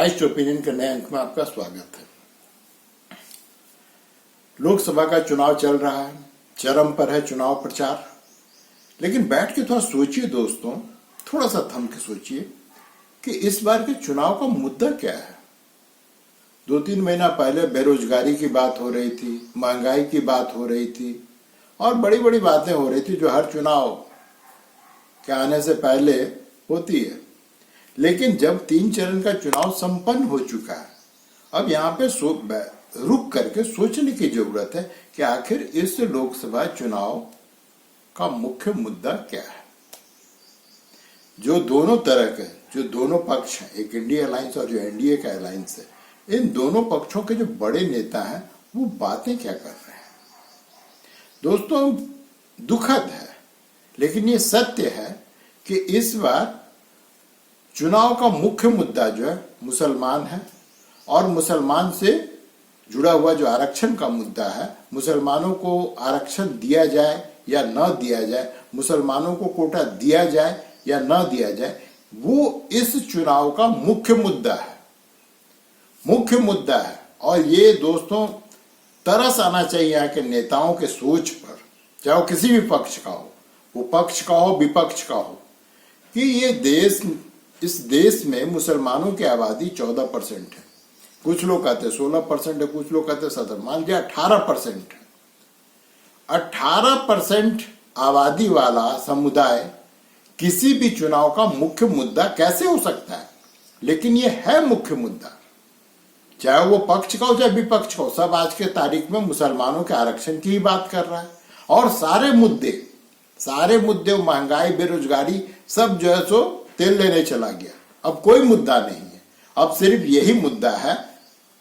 Right opinion के नए अंक में आपका स्वागत है। लोकसभा का चुनाव चल रहा है, चरम पर है चुनाव प्रचार। लेकिन बैठ के थोड़ा सोचिए दोस्तों, थोड़ा सा थम के सोचिए कि इस बार के चुनाव का मुद्दा क्या है। 2-3 महीना पहले बेरोजगारी की बात हो रही थी, महंगाई की बात हो रही थी और बड़ी बड़ी बातें हो रही थी जो हर चुनाव के आने से पहले होती है। लेकिन जब 3 चरण का चुनाव संपन्न हो चुका है, अब यहाँ पे रुक करके सोचने की जरूरत है कि आखिर इस लोकसभा चुनाव का मुख्य मुद्दा क्या है। जो दोनों तरह के, जो दोनों पक्ष हैं, एक इंडिया अलायंस और जो एनडीए का अलायंस है, इन दोनों पक्षों के जो बड़े नेता हैं वो बातें क्या कर रहे हैं। दोस्तों, दुखद है लेकिन ये सत्य है कि इस बार चुनाव का मुख्य मुद्दा जो है मुसलमान है और मुसलमान से जुड़ा हुआ जो आरक्षण का मुद्दा है, मुसलमानों को आरक्षण दिया जाए या न दिया जाए, मुसलमानों को कोटा दिया जाए या न दिया जाए, वो इस चुनाव का मुख्य मुद्दा है, मुख्य मुद्दा है। और ये दोस्तों तरस आना चाहिए यहाँ के नेताओं के सोच पर, चाहे वो किसी भी पक्ष का हो, वो पक्ष का हो विपक्ष का हो, कि ये इस देश में मुसलमानों की आबादी 14% है। कुछ लोग कहते हैं 16% है, कुछ लोग कहते हैं 17, मान लिया 18% है। 18% आबादी वाला समुदाय किसी भी चुनाव का मुख्य मुद्दा कैसे हो सकता है? लेकिन ये है मुख्य मुद्दा, चाहे वो पक्ष का हो चाहे विपक्ष का हो, सब आज के तारीख में मुसलमानों के आरक्षण की ही बात कर रहा है। और सारे मुद्दे महंगाई, बेरोजगारी, सब जो है सो तेल लेने चला गया। अब कोई मुद्दा नहीं है, अब सिर्फ यही मुद्दा है।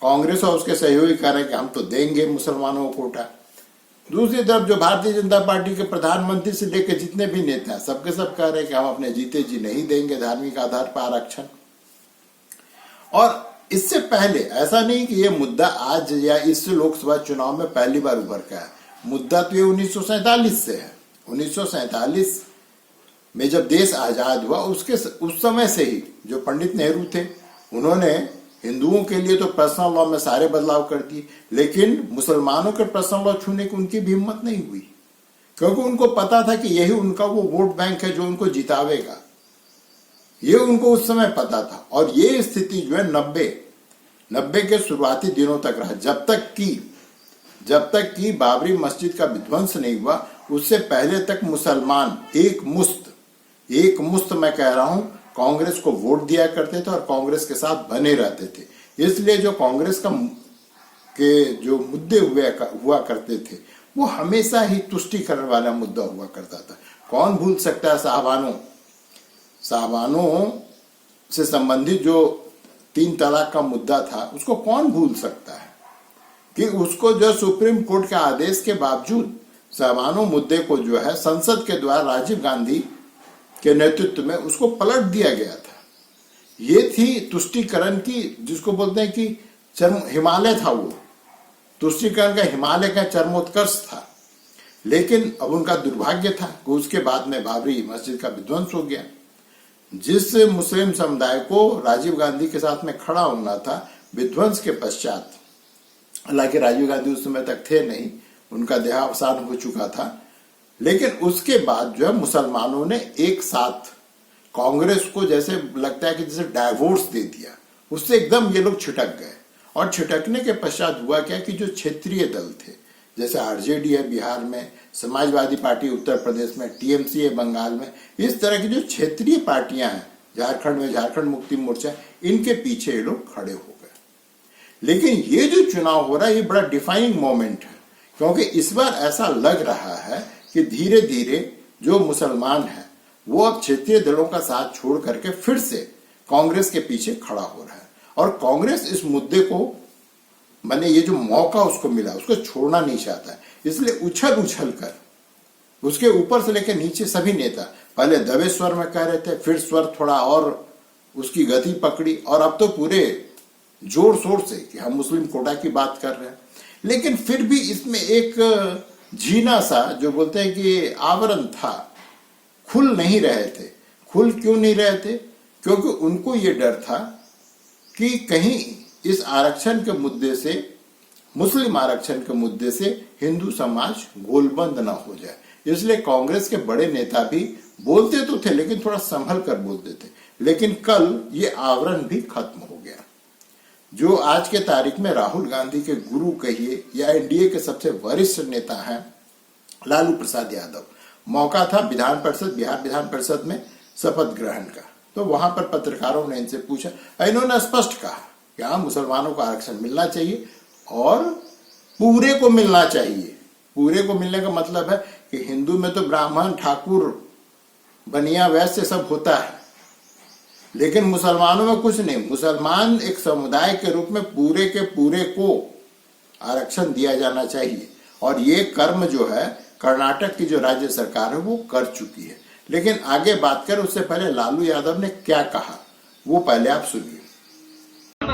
कांग्रेस और उसके सहयोगी कह रहे हैं कि हम तो देंगे मुसलमानों को कोटा। दूसरी तरफ जो भारतीय जनता पार्टी के प्रधानमंत्री से लेकर जितने भी नेता हैं, सबके सब कह रहे हैं कि हम अपने जीते जी नहीं देंगे धार्मिक आधार पर आरक्षण। और इससे पहले ऐसा नहीं कि ये मुद्दा आज या इस लोकसभा चुनाव में पहली बार उभर का है। मुद्दा तो ये 1947 से है। 1947 में जब देश आजाद हुआ उस समय से ही जो पंडित नेहरू थे, उन्होंने हिंदुओं के लिए तो पर्सनल लॉ में सारे बदलाव कर दिए, लेकिन मुसलमानों के पर्सनल लॉ छूने की उनकी भी हिम्मत नहीं हुई, क्योंकि उनको पता था कि यही उनका वो वोट बैंक है जो उनको जितावेगा। ये उनको उस समय पता था। और ये स्थिति जो है 90 के शुरुआती दिनों तक रहा, जब तक कि बाबरी मस्जिद का विध्वंस नहीं हुआ। उससे पहले तक मुसलमान एक मुश्त मैं कह रहा हूं कांग्रेस को वोट दिया करते थे और कांग्रेस के साथ बने रहते थे। इसलिए जो कांग्रेस के जो मुद्दे हुआ करते थे वो हमेशा ही तुष्टीकरण वाला मुद्दा हुआ करता था। कौन भूल सकता है साहबानों से संबंधित जो 3 तलाक का मुद्दा था, उसको कौन भूल सकता है कि उसको जो सुप्रीम कोर्ट के आदेश के बावजूद साहबानों मुद्दे को जो है संसद के द्वारा राजीव गांधी के नेतृत्व में उसको पलट दिया गया था। ये थी तुष्टीकरण की, जिसको बोलते हैं कि हिमालय था, वो तुष्टीकरण का हिमालय का चरमोत्कर्ष था। लेकिन अब उनका दुर्भाग्य था कि उसके बाद में बाबरी मस्जिद का विध्वंस हो गया। जिस मुस्लिम समुदाय को राजीव गांधी के साथ में खड़ा होना था विध्वंस के पश्चात, हालांकि राजीव गांधी उस समय तक थे नहीं, उनका देहावसान हो चुका था, लेकिन उसके बाद जो है मुसलमानों ने एक साथ कांग्रेस को जैसे लगता है कि जैसे डाइवोर्स दे दिया, उससे एकदम ये लोग छिटक गए। और छिटकने के पश्चात हुआ क्या कि जो क्षेत्रीय दल थे, जैसे आरजेडी है बिहार में, समाजवादी पार्टी उत्तर प्रदेश में, टीएमसी है बंगाल में, इस तरह की जो क्षेत्रीय पार्टियां हैं, झारखंड में झारखंड मुक्ति मोर्चा, इनके पीछे ये लोग खड़े हो गए। लेकिन ये जो चुनाव हो रहा है ये बड़ा डिफाइनिंग मोमेंट है, क्योंकि इस बार ऐसा लग रहा है कि धीरे धीरे जो मुसलमान है वो अब क्षेत्रीय दलों का साथ छोड़ करके फिर से कांग्रेस के पीछे खड़ा हो रहा है। और कांग्रेस इस मुद्दे को, माने ये जो मौका उसको मिला, उसको छोड़ना नहीं चाहता है। इसलिए उछल कर उसके ऊपर से लेकर नीचे सभी नेता पहले दबे स्वर में कह रहे थे, फिर स्वर थोड़ा और उसकी गति पकड़ी, और अब तो पूरे जोर शोर से कि हम मुस्लिम कोटा की बात कर रहे हैं। लेकिन फिर भी इसमें एक झीना सा, जो बोलते हैं कि आवरण था, खुल नहीं रहे थे। खुल क्यों नहीं रहे थे? क्योंकि उनको ये डर था कि कहीं इस आरक्षण के मुद्दे से, मुस्लिम आरक्षण के मुद्दे से हिंदू समाज गोलबंद ना हो जाए। इसलिए कांग्रेस के बड़े नेता भी बोलते तो थे लेकिन थोड़ा संभल कर बोलते थे। लेकिन कल ये आवरण भी खत्म हो गया। जो आज के तारीख में राहुल गांधी के गुरु कहिए या एनडीए के सबसे वरिष्ठ नेता हैं लालू प्रसाद यादव, मौका था बिहार विधान परिषद में शपथ ग्रहण का। तो वहां पर पत्रकारों ने इनसे पूछा, इन्होंने स्पष्ट कहा कि हाँ, मुसलमानों को आरक्षण मिलना चाहिए और पूरे को मिलना चाहिए। पूरे को मिलने का मतलब है कि हिंदू में तो ब्राह्मण, ठाकुर, बनिया, वैश्य सब होता है, लेकिन मुसलमानों में कुछ नहीं। मुसलमान एक समुदाय के रूप में पूरे के पूरे को आरक्षण दिया जाना चाहिए। और ये कर्म जो है कर्नाटक की जो राज्य सरकार है वो कर चुकी है। लेकिन आगे बात करें उससे पहले लालू यादव ने क्या कहा वो पहले आप सुनिए। कह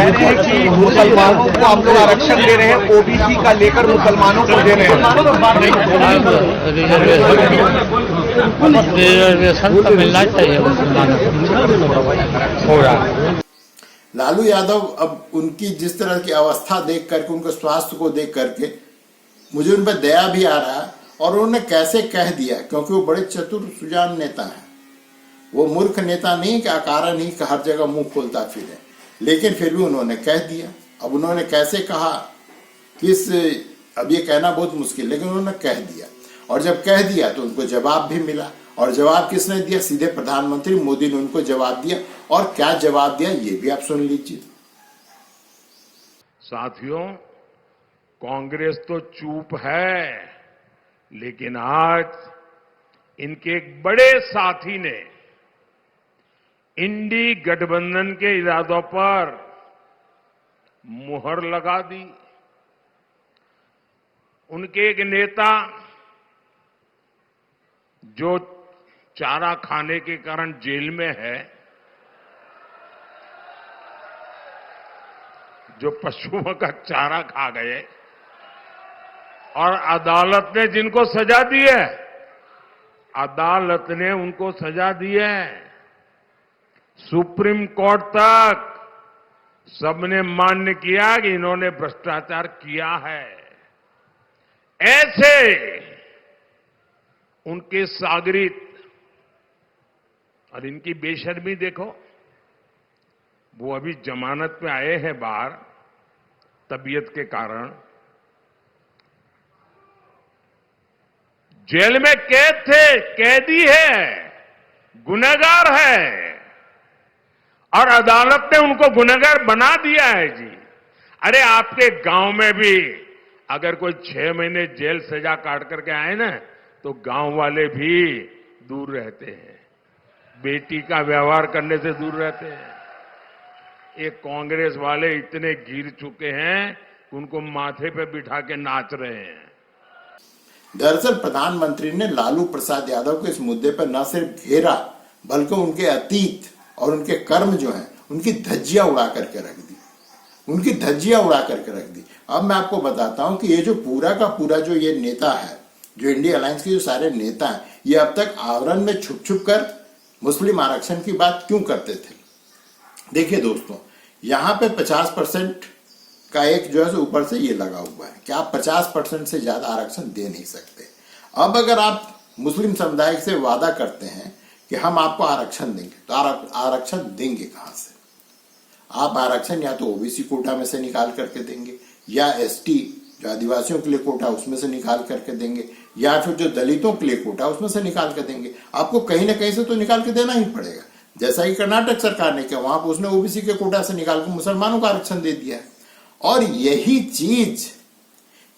रहे हैं कि मुसलमानों को आप लोग आरक्षण दे रहे हैं, ओबीसी का लेकर मुसलमानों को दे रहे हैं। रिजर्वेशन तो मिलना चाहिए मुसलमानों को। हो रहा है। लालू यादव अब उनकी जिस तरह की अवस्था देख करके, उनके स्वास्थ्य को देख करके मुझे उन पर दया भी आ रहा है। और उन्होंने कैसे कह दिया, क्योंकि वो बड़े चतुर सुजान नेता हैं। वो मूर्ख नेता नहीं कि अकारण ही कि हर जगह मुंह खोलता फिरे, लेकिन फिर भी उन्होंने कह दिया। अब उन्होंने कैसे कहा किस, अब ये कहना बहुत मुश्किल, लेकिन उन्होंने कह दिया। और जब कह दिया तो उनको जवाब भी मिला। और जवाब किसने दिया? सीधे प्रधानमंत्री मोदी ने उनको जवाब दिया। और क्या जवाब दिया ये भी आप सुन लीजिए। साथियों, कांग्रेस तो चुप है, लेकिन आज इनके एक बड़े साथी ने इंडी गठबंधन के इरादों पर मुहर लगा दी। उनके एक नेता जो चारा खाने के कारण जेल में है, जो पशुओं का चारा खा गए, और अदालत ने जिनको सजा दी है, अदालत ने उनको सजा दी है, सुप्रीम कोर्ट तक सबने मान्य किया कि इन्होंने भ्रष्टाचार किया है। ऐसे उनके सागरित और इनकी बेशर्मी देखो। वो अभी जमानत पे आए हैं बाहर तबीयत के कारण। जेल में कैद थे, कैदी है, गुनहगार है, और अदालत ने उनको गुनहगार बना दिया है जी। अरे आपके गांव में भी अगर कोई 6 महीने जेल सजा काट करके आए ना, तो गांव वाले भी दूर रहते हैं, बेटी का व्यवहार करने से दूर रहते हैं। ये कांग्रेस वाले इतने गिर चुके हैं कि उनको माथे पे बिठा के नाच रहे हैं। दरअसल प्रधानमंत्री ने लालू प्रसाद यादव को इस मुद्दे पर न सिर्फ घेरा, बल्कि उनके अतीत और उनके कर्म जो हैं उनकी धज्जियां उड़ा करके रख दी। उनकी धज्जियां उड़ा करके रख दी। अब मैं आपको बताता हूं कि ये जो पूरा का पूरा जो ये नेता है, जो इंडिया अलायंस के जो सारे नेता हैं, ये अब तक आवरण में छुप छुप कर मुस्लिम आरक्षण की बात क्यों करते थे। देखिए दोस्तों, यहाँ पे 50% का एक जो है ऊपर से ये लगा हुआ है कि आप 50% से ज्यादा आरक्षण दे नहीं सकते। अब अगर आप मुस्लिम समुदाय से वादा करते हैं कि हम आपको आरक्षण देंगे, तो आरक्षण देंगे कहां से? आप आरक्षण या तो ओबीसी कोटा में से निकाल करके देंगे, या एसटी जो आदिवासियों के लिए कोटा उसमें से निकाल करके देंगे, या फिर जो दलितों के लिए कोटा उसमें से निकाल के देंगे। आपको कहीं ना कहीं से तो निकाल के देना ही पड़ेगा। जैसा कि कर्नाटक सरकार ने किया, वहां पर उसने ओबीसी के कोटा से निकाल कर मुसलमानों को आरक्षण दे दिया है। और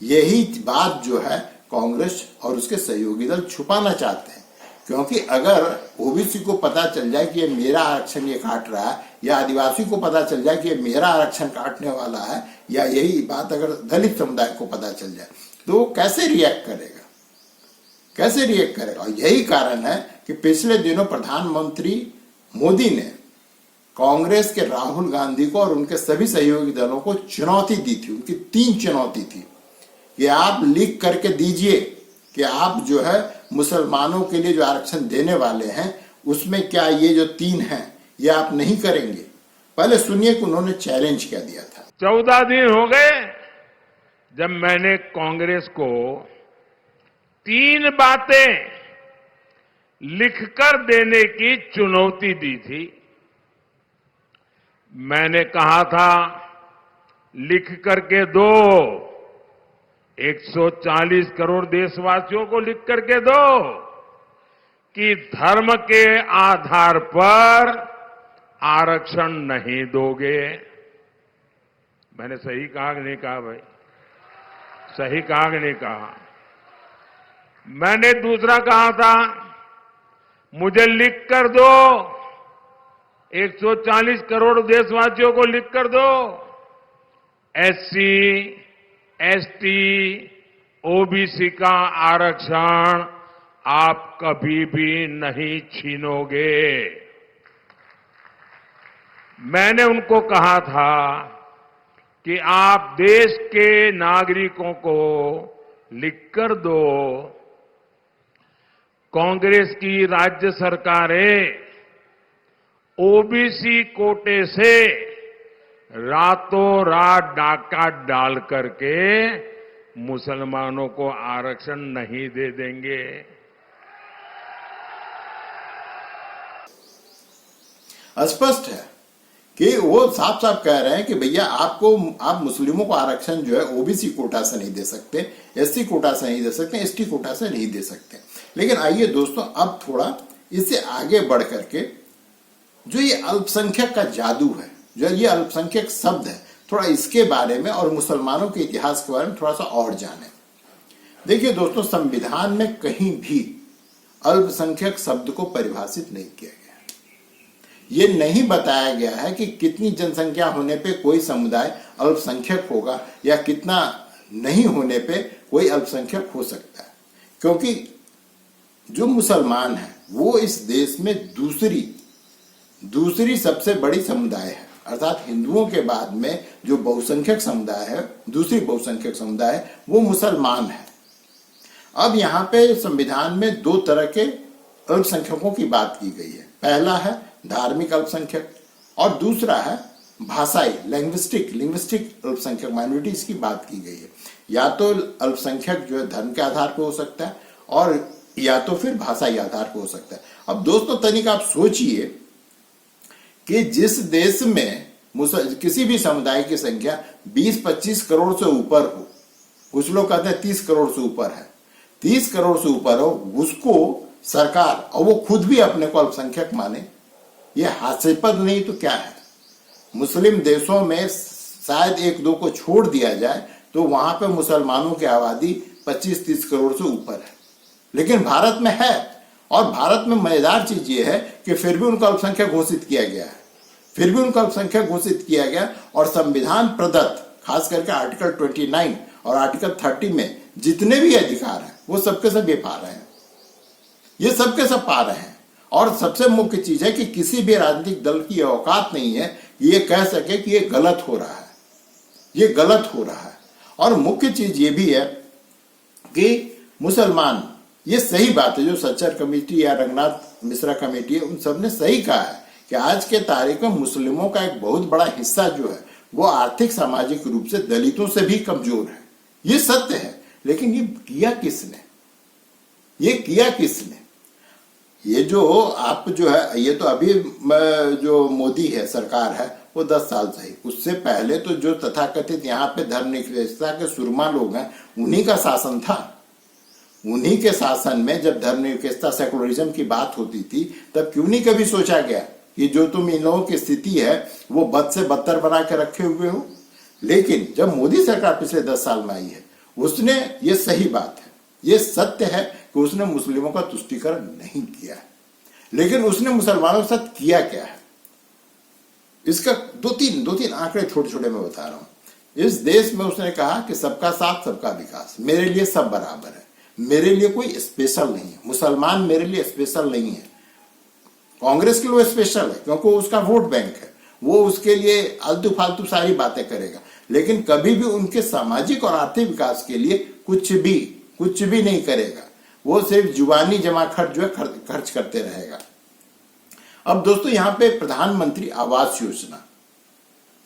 यही बात जो है कांग्रेस और उसके सहयोगी दल छुपाना चाहते हैं। क्योंकि अगर ओबीसी को पता चल जाए कि ये मेरा आरक्षण ये काट रहा है, या आदिवासी को पता चल जाए कि ये मेरा आरक्षण काटने वाला है, या यही बात अगर दलित समुदाय को पता चल जाए, तो वो कैसे रिएक्ट करेगा? कैसे रिएक्ट करेगा? और यही कारण है कि पिछले दिनों प्रधानमंत्री मोदी ने कांग्रेस के राहुल गांधी को और उनके सभी सहयोगी दलों को चुनौती दी थी। उनकी 3 चुनौती थी कि आप लिख करके दीजिए कि आप जो है मुसलमानों के लिए जो आरक्षण देने वाले हैं उसमें क्या ये जो 3 हैं ये आप नहीं करेंगे? पहले सुनिए कि उन्होंने चैलेंज क्या दिया था। 14 दिन हो गए जब मैंने कांग्रेस को 3 बातें लिखकर देने की चुनौती दी थी। मैंने कहा था लिख करके दो, 140 करोड़ देशवासियों को लिख करके दो कि धर्म के आधार पर आरक्षण नहीं दोगे। मैंने सही कहा कि नहीं कहा भाई? सही कहा कि नहीं कहा? मैंने दूसरा कहा था मुझे लिख कर दो, 140 करोड़ देशवासियों को लिख कर दो, एससी, एसटी, ओबीसी का आरक्षण आप कभी भी नहीं छीनोगे। मैंने उनको कहा था कि आप देश के नागरिकों को लिखकर दो। कांग्रेस की राज्य सरकारें ओबीसी कोटे से रातों रात डाका डाल करके मुसलमानों को आरक्षण नहीं दे देंगे। स्पष्ट है कि वो साफ साफ कह रहे हैं कि भैया आप मुस्लिमों को आरक्षण जो है ओबीसी कोटा से नहीं दे सकते, एससी कोटा से नहीं दे सकते, एसटी कोटा से नहीं दे सकते। लेकिन आइए दोस्तों, अब थोड़ा इससे आगे बढ़ करके जो ये अल्पसंख्यक का जादू है, जो ये अल्पसंख्यक शब्द है, थोड़ा इसके बारे में और मुसलमानों के इतिहास के बारे में थोड़ा सा और जाने। देखिए दोस्तों, संविधान में कहीं भी अल्पसंख्यक शब्द को परिभाषित नहीं किया गया। ये नहीं बताया गया है कि कितनी जनसंख्या होने पे कोई समुदाय अल्पसंख्यक होगा या कितना नहीं होने पे कोई अल्पसंख्यक हो सकता है, क्योंकि जो मुसलमान है वो इस देश में दूसरी सबसे बड़ी समुदाय है। अर्थात हिंदुओं के बाद में जो बहुसंख्यक समुदाय है, दूसरी बहुसंख्यक समुदाय है, वो मुसलमान है। अब यहाँ पे संविधान में 2 तरह के अल्पसंख्यकों की बात की गई है। पहला है धार्मिक अल्पसंख्यक और दूसरा है भाषाई लिंग्विस्टिक अल्पसंख्यक, माइनॉरिटीज की बात की गई है। या तो अल्पसंख्यक जो है धर्म के आधार पर हो सकता है और या तो फिर भाषाई आधार पर हो सकता है। अब दोस्तों तनिक आप सोचिए कि जिस देश में किसी भी समुदाय की संख्या 20-25 करोड़ से ऊपर हो, कुछ लोग कहते हैं 30 करोड़ से ऊपर है, 30 करोड़ से ऊपर हो, उसको सरकार और वो खुद भी अपने को अल्पसंख्यक माने, ये हास्यास्पद नहीं तो क्या है। मुस्लिम देशों में शायद 1-2 को छोड़ दिया जाए तो वहां पे मुसलमानों की आबादी 25-30 करोड़ से ऊपर है, लेकिन भारत में है। और भारत में मजेदार चीज ये है कि फिर भी उनका अल्पसंख्यक घोषित किया गया है, और संविधान प्रदत्त खास करके आर्टिकल 29 और आर्टिकल 30 में जितने भी अधिकार हैं वो सबके सब ये पा रहे हैं, ये सबके सब पा रहे हैं। और सबसे मुख्य चीज है कि किसी भी राजनीतिक दल की औकात नहीं है ये कह सके कि ये गलत हो रहा है, ये गलत हो रहा है। और मुख्य चीज ये भी है कि मुसलमान, ये सही बात है जो सच्चर कमेटी या रंगनाथ मिश्रा कमेटी है, उन सब ने सही कहा है कि आज के तारीख में मुस्लिमों का एक बहुत बड़ा हिस्सा जो है वो आर्थिक सामाजिक रूप से दलितों से भी कमजोर है। ये सत्य है, लेकिन ये किया किसने? ये जो आप जो है, ये तो अभी जो मोदी है सरकार है वो 10 साल से ही, उससे पहले तो जो तथाकथित यहाँ पे धर्मनिरपेक्षता के सुरमा लोग हैं उन्हीं का शासन था। उन्हीं के शासन में जब धर्मनिरपेक्षता सेकुलरिज्म की बात होती थी तब क्यों नहीं कभी सोचा गया कि जो तुम इन लोगों की स्थिति है वो बद से बदतर बना के रखे हुए हो। लेकिन जब मोदी सरकार पिछले 10 साल में आई है उसने, ये सही बात है, ये सत्य है कि उसने मुस्लिमों का तुष्टीकरण नहीं किया, लेकिन उसने मुसलमानों के साथ किया क्या है इसका 2-3 आंकड़े छोटे छोटे मैं बता रहा हूं। इस देश में उसने कहा कि सबका साथ सबका विकास, मेरे लिए सब बराबर है, मेरे लिए कोई स्पेशल नहीं है, मुसलमान मेरे लिए स्पेशल नहीं है। कांग्रेस के लिए स्पेशल है क्योंकि वो उसका वोट बैंक है, वो उसके लिए आलतू फालतू सारी बातें करेगा, लेकिन कभी भी उनके सामाजिक और आर्थिक विकास के लिए कुछ भी नहीं करेगा। वो सिर्फ जुबानी जमा खर्च जो है खर्च करते रहेगा। अब दोस्तों यहां पे प्रधानमंत्री आवास योजना,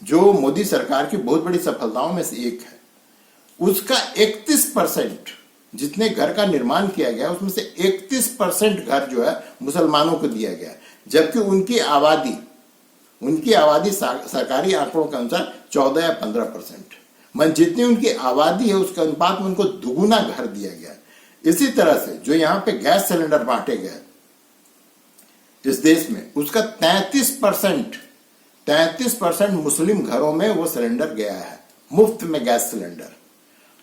जो मोदी सरकार की बहुत बड़ी सफलताओं में से एक है, उसका 31% जितने घर का निर्माण किया गया उसमें से 31% घर जो है मुसलमानों को दिया गया, जबकि उनकी आबादी सरकारी आंकड़ों के अनुसार 14 या 15%। मन जितनी उनकी आबादी है उसके अनुपात में उनको दुगुना घर दिया गया। इसी तरह से जो यहाँ पे गैस सिलेंडर बांटे गए इस देश में, उसका 33% मुस्लिम घरों में वो सिलेंडर गया है, मुफ्त में गैस सिलेंडर।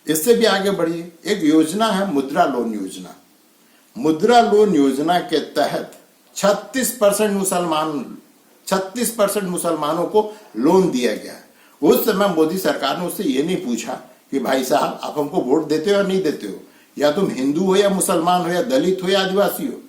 इससे भी आगे बढ़िए, एक योजना है मुद्रा लोन योजना। मुद्रा लोन योजना के तहत 36% मुसलमानों को लोन दिया गया। उस समय मोदी सरकार ने उससे ये नहीं पूछा कि भाई साहब आप हमको वोट देते हो या नहीं देते हो, या तुम हिंदू हो या मुसलमान हो या दलित हो या आदिवासी हो।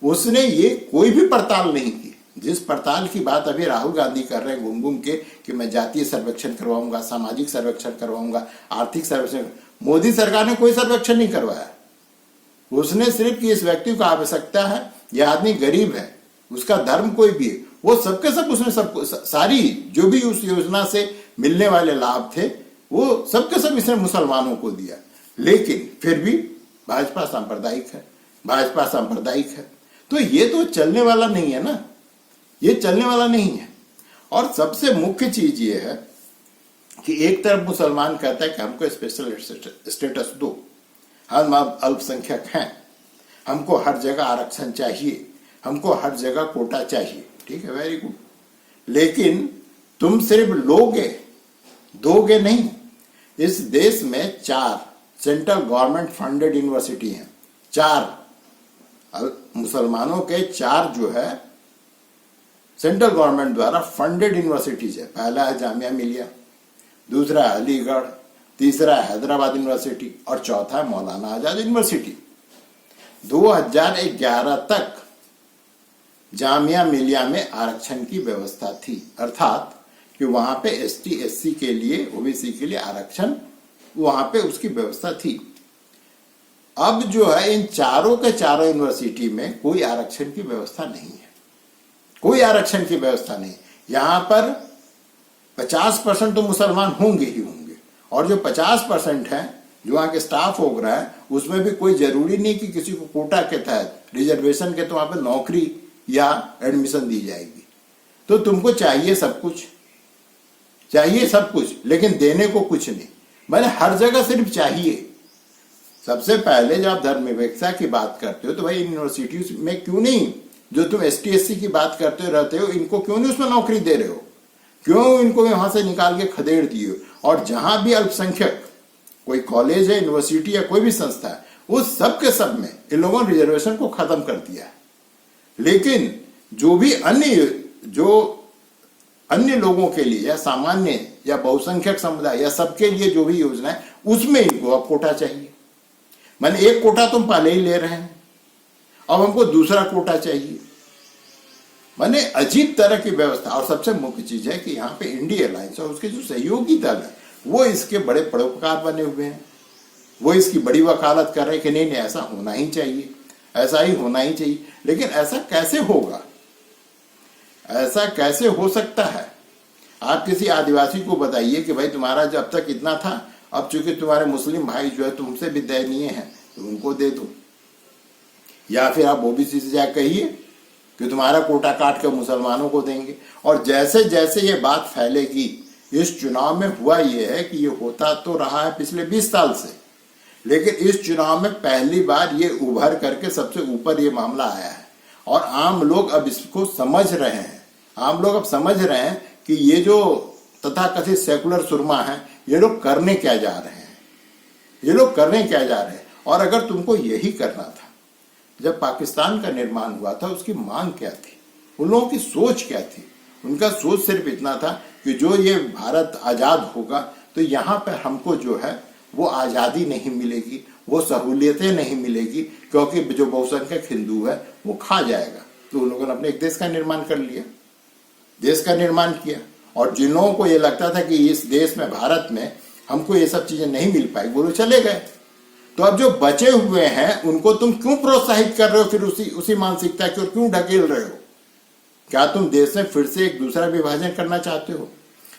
उसने ये कोई भी पड़ताल नहीं की। जिस पड़ताल की बात अभी राहुल गांधी कर रहे हैं घूम घूम के कि मैं जातीय सर्वेक्षण करवाऊंगा, सामाजिक सर्वेक्षण करवाऊंगा, आर्थिक सर्वेक्षण, मोदी सरकार ने कोई सर्वेक्षण नहीं करवाया। उसने सिर्फ कि इस व्यक्ति को आवश्यकता है, यह आदमी गरीब है, उसका धर्म कोई भी है, वो सबके सब उसने सबको सारी जो भी उस योजना से मिलने वाले लाभ थे वो सबके सब इसने मुसलमानों को दिया। लेकिन फिर भी भाजपा सांप्रदायिक है, तो ये तो चलने वाला नहीं है ना, ये चलने वाला नहीं है। और सबसे मुख्य चीज ये है कि एक तरफ मुसलमान कहता है कि हमको स्पेशल स्टेटस दो, हम अब अल्पसंख्यक हैं, हमको हर जगह आरक्षण चाहिए, हमको हर जगह कोटा चाहिए। ठीक है, वेरी गुड, लेकिन तुम सिर्फ लोगे, दोगे नहीं। इस देश में 4 सेंट्रल गवर्नमेंट फंडेड यूनिवर्सिटी हैं, 4 मुसलमानों के 4 जो है सेंट्रल गवर्नमेंट द्वारा फंडेड यूनिवर्सिटीज है। पहला है जामिया मिलिया, दूसरा है अलीगढ़, तीसरा है हैदराबाद यूनिवर्सिटी और चौथा है मौलाना आजाद यूनिवर्सिटी। 2011 तक जामिया मिलिया में आरक्षण की व्यवस्था थी, अर्थात कि वहां पे एसटी एससी के लिए, ओबीसी के लिए आरक्षण वहां पे उसकी व्यवस्था थी। अब जो है इन चारों के चारों यूनिवर्सिटी में कोई आरक्षण की व्यवस्था नहीं है, कोई आरक्षण की व्यवस्था नहीं। यहां पर 50% तो मुसलमान होंगे ही होंगे, और जो 50% है जो वहां के स्टाफ हो रहा है उसमें भी कोई जरूरी नहीं कि किसी को कोटा के तहत रिजर्वेशन के तो वहां पे नौकरी या एडमिशन दी जाएगी। तो तुमको चाहिए सब कुछ, लेकिन देने को कुछ नहीं। मैंने हर जगह सिर्फ चाहिए। सबसे पहले जब आप धर्मनिरपेक्षता की बात करते हो तो भाई यूनिवर्सिटी में क्यों नहीं, जो तुम एसटी एससी की बात करते रहते हो, इनको क्यों नहीं उसमें नौकरी दे रहे हो, क्यों इनको वहां से निकाल के खदेड़ दिए। और जहां भी अल्पसंख्यक कोई कॉलेज है, यूनिवर्सिटी या कोई भी संस्था है, उस सब के सब में इन लोगों ने रिजर्वेशन को खत्म कर दिया है। लेकिन जो भी अन्य लोगों के लिए या सामान्य या बहुसंख्यक समुदाय या सबके लिए जो भी योजना है उसमें इनको अब कोटा चाहिए। मैंने एक कोटा तुम पहले ही ले रहे हैं, अब हमको दूसरा कोटा चाहिए। मैंने अजीब तरह की व्यवस्था। और सबसे मुख्य चीज है कि यहाँ पे इंडिया अलायंस और उसके जो सहयोगी दल है वो इसके बड़े परोपकार बने हुए हैं, वो इसकी बड़ी वकालत कर रहे हैं कि नहीं ऐसा होना ही चाहिए, ऐसा ही होना ही चाहिए। लेकिन ऐसा कैसे होगा, ऐसा कैसे हो सकता है? आप किसी आदिवासी को बताइए कि भाई तुम्हारा जब तक इतना था, अब चूंकि तुम्हारे मुस्लिम भाई जो है तुमसे भी दयनीय है तो उनको दे दो, या फिर आप ओबीसी से जाकर कहिए कि तुम्हारा कोटा काट कर मुसलमानों को देंगे। और जैसे जैसे ये बात फैलेगी, इस चुनाव में हुआ ये है कि ये होता तो रहा है पिछले 20 साल से, लेकिन इस चुनाव में पहली बार ये उभर करके सबसे ऊपर ये मामला आया है। और आम लोग अब इसको समझ रहे हैं, आम लोग अब समझ रहे हैं कि ये जो तथाकथित सेकुलर सुरमा है, ये लोग करने क्या जा रहे हैं, ये लोग करने क्या जा रहे हैं। और अगर तुमको यही करना था, जब पाकिस्तान का निर्माण हुआ था उसकी मांग क्या थी, उन लोगों की सोच क्या थी? उनका सोच सिर्फ इतना था कि जो ये भारत आजाद होगा तो यहाँ पर हमको जो है वो आजादी नहीं मिलेगी, वो सहूलियतें नहीं मिलेगी, क्योंकि जो बहुसंख्यक हिंदू है वो खा जाएगा। तो उन लोगों ने अपने एक देश का निर्माण कर लिया, देश का निर्माण किया। और जिन लोगों को ये लगता था कि इस देश में, भारत में हमको ये सब चीजें नहीं मिल पाई, वो लोग चले गए। तो अब जो बचे हुए हैं उनको तुम क्यों प्रोत्साहित कर रहे हो फिर उसी मानसिकता की ओर क्यों ढकेल रहे हो? क्या तुम देश में फिर से एक दूसरा विभाजन करना चाहते हो?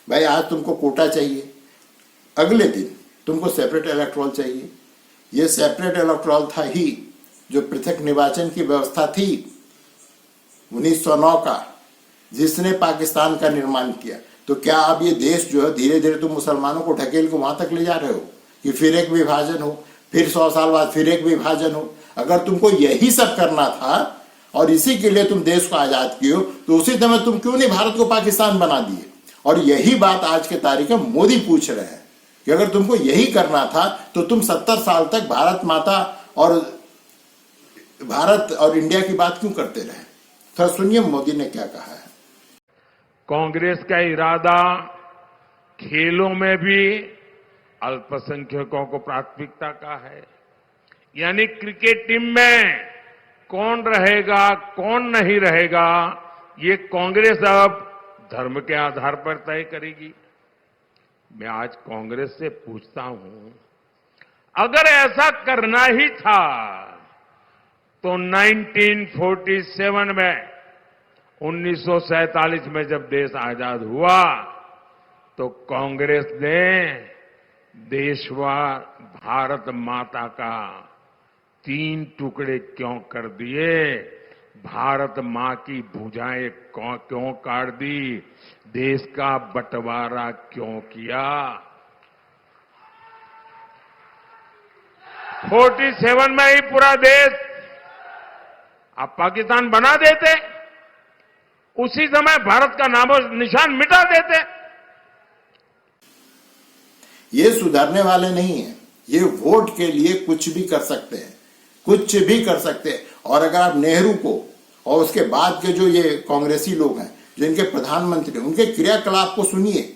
भाई आज तुमको कोटा चाहिए, अगले दिन तुमको सेपरेट इलेक्टोरल चाहिए। ये सेपरेट इलेक्टोरल था ही जो पृथक निर्वाचन की व्यवस्था थी 1909 का, जिसने पाकिस्तान का निर्माण किया। तो क्या अब ये देश जो है धीरे धीरे तुम मुसलमानों को ढकेल को वहां तक ले जा रहे हो कि फिर एक विभाजन हो, फिर 100 साल बाद फिर एक विभाजन हो? अगर तुमको यही सब करना था और इसी के लिए तुम देश को आजाद किए हो, तो उसी समय तुम क्यों नहीं भारत को पाकिस्तान बना दिए? और यही बात आज के तारीख में मोदी पूछ रहे हैं कि अगर तुमको यही करना था तो तुम 70 साल तक भारत और इंडिया की बात क्यों करते रहे? थोड़ा सुनिए मोदी ने क्या कहा है। कांग्रेस का इरादा खेलों में भी अल्पसंख्यकों को प्राथमिकता का है। यानी क्रिकेट टीम में कौन रहेगा कौन नहीं रहेगा, ये कांग्रेस अब धर्म के आधार पर तय करेगी। मैं आज कांग्रेस से पूछता हूं, अगर ऐसा करना ही था तो 1947 में 1947 में जब देश आजाद हुआ तो कांग्रेस ने देशवार भारत माता का 3 टुकड़े क्यों कर दिए? भारत मां की भुजाएं क्यों काट दी? देश का बंटवारा क्यों किया? 47 में ही पूरा देश आप पाकिस्तान बना देते, उसी समय भारत का नामो निशान मिटा देते। ये सुधारने वाले नहीं है, ये वोट के लिए कुछ भी कर सकते हैं, कुछ भी कर सकते हैं। और अगर आप नेहरू को और उसके बाद के जो ये कांग्रेसी लोग हैं, जो इनके प्रधानमंत्री, उनके क्रियाकलाप को सुनिए,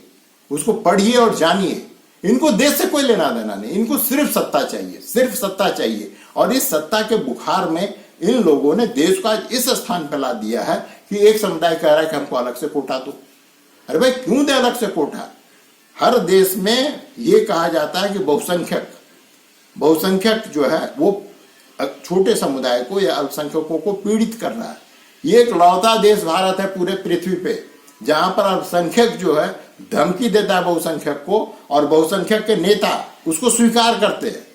उसको पढ़िए और जानिए। इनको देश से कोई लेना देना नहीं, इनको सिर्फ सत्ता चाहिए, सिर्फ सत्ता चाहिए। और इस सत्ता के बुखार में इन लोगों ने देश को आज इस स्थान पर ला दिया है कि एक समुदाय कह रहा है कि हमको अलग से कोटा दो। अरे भाई क्यों दे अलग से कोटा? हर देश में ये कहा जाता है कि बहुसंख्यक जो है वो छोटे समुदाय को या अल्पसंख्यकों को पीड़ित कर रहा है। ये एक लौता देश भारत है पूरे पृथ्वी पे जहां पर अल्पसंख्यक जो है धमकी देता है बहुसंख्यक को, और बहुसंख्यक के नेता उसको स्वीकार करते हैं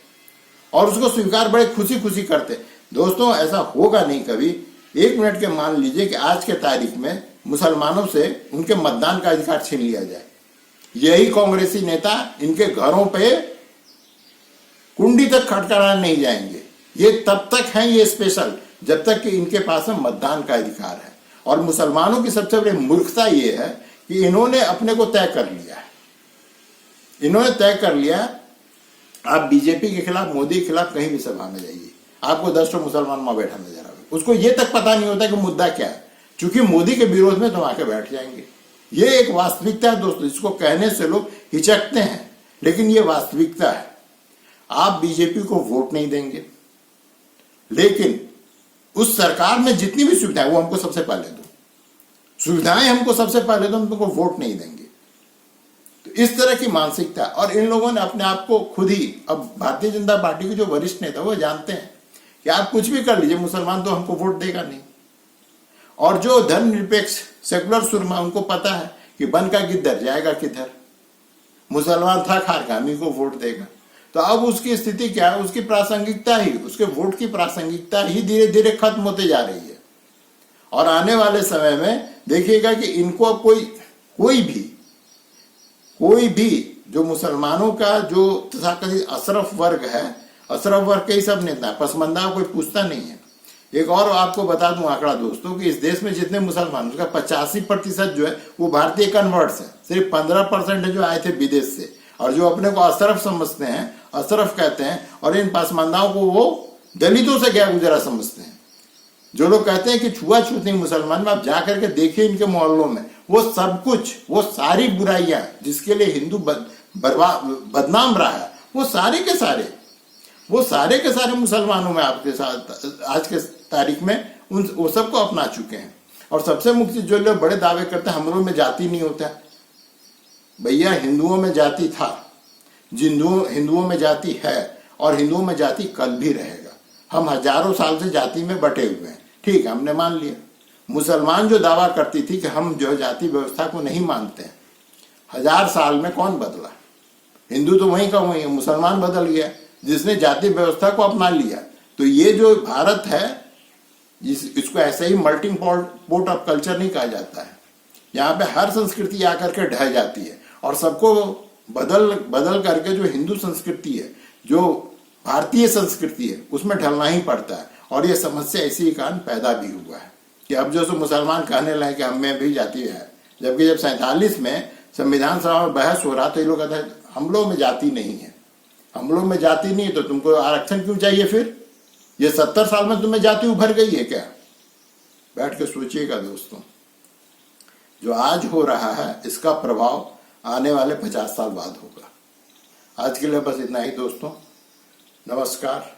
और उसको स्वीकार बड़े खुशी खुशी करते हैं। दोस्तों ऐसा होगा नहीं कभी। 1 मिनट के मान लीजिए कि आज के तारीख में मुसलमानों से उनके मतदान का अधिकार छीन लिया जाए, यही कांग्रेसी नेता इनके घरों पे कुंडी तक खटखटाने नहीं जाएंगे। ये तब तक हैं ये स्पेशल जब तक कि इनके पास में मतदान का अधिकार है। और मुसलमानों की सबसे बड़ी मूर्खता ये है कि इन्होंने अपने को तय कर लिया है, इन्होंने तय कर लिया। आप बीजेपी के खिलाफ, मोदी के खिलाफ कहीं भी सभा में जाइए, आपको 10 मुसलमान वहां बैठा नजर आएगा। उसको ये तक पता नहीं होता कि मुद्दा क्या है, क्योंकि मोदी के विरोध में तो आके बैठ जाएंगे। ये एक वास्तविकता है दोस्तों, जिसको कहने से लोग हिचकते हैं, लेकिन ये वास्तविकता है। आप बीजेपी को वोट नहीं देंगे, लेकिन उस सरकार में जितनी भी सुविधाएं वो हमको सबसे पहले दो, सुविधाएं हमको सबसे पहले दो, हम तुमको वोट नहीं देंगे। तो इस तरह की मानसिकता। और इन लोगों ने अपने आप को खुद ही, अब भारतीय जनता पार्टी के जो वरिष्ठ नेता वो जानते हैं कि आप कुछ भी कर लीजिए, मुसलमान तो हमको वोट देगा नहीं। और जो धर्मनिरपेक्ष सेकुलर सुरमा, उनको पता है कि बन का गिद्दर जाएगा किधर, मुसलमान था खारगामी को वोट देगा। तो अब उसकी स्थिति क्या है? उसकी प्रासंगिकता ही, उसके वोट की प्रासंगिकता ही धीरे धीरे खत्म होते जा रही है। और आने वाले समय में देखिएगा कि इनको अब कोई भी जो मुसलमानों का जो तथाकथित अशरफ वर्ग है, अशरफ वर्ग के ही सब नेता, पसमंदा कोई पूछता नहीं है। एक और आपको बता दूं आंकड़ा दोस्तों कि इस देश में जितने मुसलमान, उसका 85% जो है वो भारतीय कन्वर्ट्स है। सिर्फ 15% जो आए थे विदेश से, और जो अपने को अशरफ समझते हैं, अशरफ कहते हैं, और इन पसमंदाओं को वो दलितों से क्या गुजरा समझते हैं। जो लोग कहते हैं कि छुआछूत नहीं मुसलमान में, आप जाकर के देखिए इनके मोहल्लों में, वो सब कुछ, वो सारी बुराइयां जिसके लिए हिंदू बदनाम रहा है, वो सारे के सारे मुसलमानों में आपके साथ आज के तारीख में वो सबको अपना चुके हैं। और सबसे मुख्य जो लोग बड़े दावे करते हैं हम लोग में जाति नहीं होता, भैया हिंदुओं में जाति था, हिंदुओं में जाति है, और हिंदुओं में जाति कल भी रहेगा। हम हजारों साल से जाति में बटे हुए हैं, ठीक है, हमने मान लिया। मुसलमान जो दावा करती थी कि हम जो है जाति व्यवस्था को नहीं मानते हैं, 1000 साल में कौन बदला? हिंदू तो वहीं का वहीं है, मुसलमान बदल गया जिसने जाति व्यवस्था को अपना लिया। तो ये जो भारत है इसको ऐसे ही मल्टिंग पोर्ट ऑफ कल्चर नहीं कहा जाता है। यहाँ पे हर संस्कृति आकर के ढह जाती है और सबको बदल करके जो हिंदू संस्कृति है, जो भारतीय संस्कृति है, उसमें ढलना ही पड़ता है। और ये समस्या इसी कारण पैदा भी हुआ है कि अब जो सो मुसलमान कहने लगे कि हम में भी जाति है, जबकि जब 47 में संविधान सभा में बहस हो रहा तो ये लोग कहते हैं हम लोग में जाति नहीं है, हम लोग में जाति नहीं है तो तुमको आरक्षण क्यों चाहिए? फिर ये 70 साल में तुम्हें जाति उभर गई है क्या? बैठ के सोचिएगा दोस्तों, जो आज हो रहा है इसका प्रभाव आने वाले 50 साल बाद होगा। आज के लिए बस इतना ही दोस्तों, नमस्कार।